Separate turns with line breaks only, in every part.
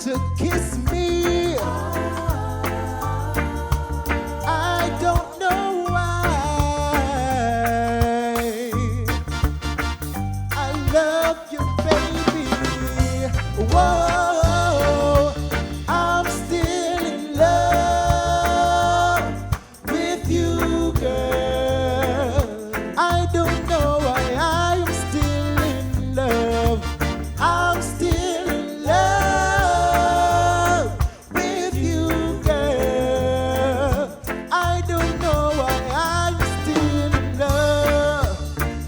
to kiss me. I don't know why. I love you, baby. Whoa, I'm still in love with you, girl. I don't know why I'm still in love. I'm still in love with you, girl. I don't know why I'm still in love.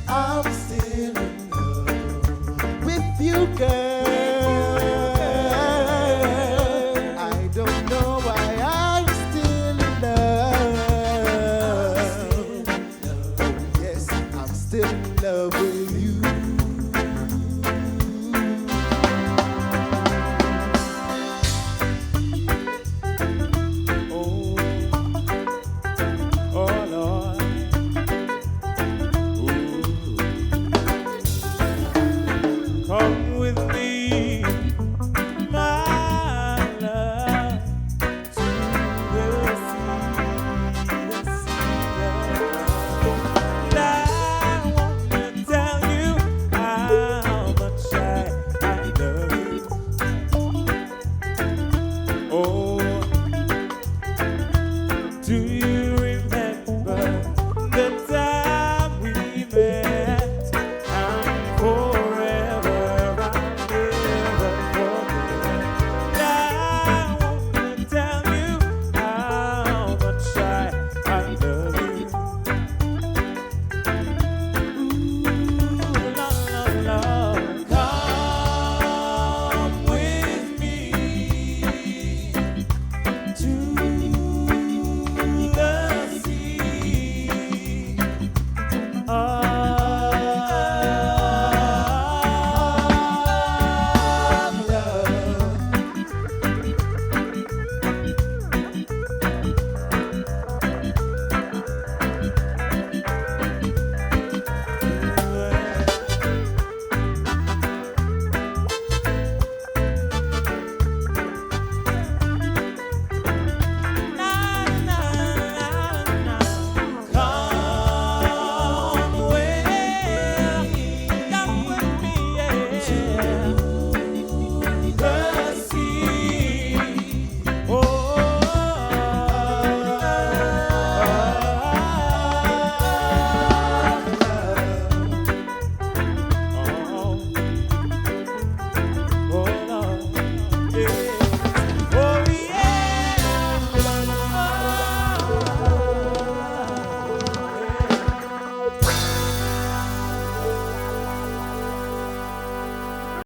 I'm still in love with you, girl. I don't know why I'm still in love. Yes, I'm still in love with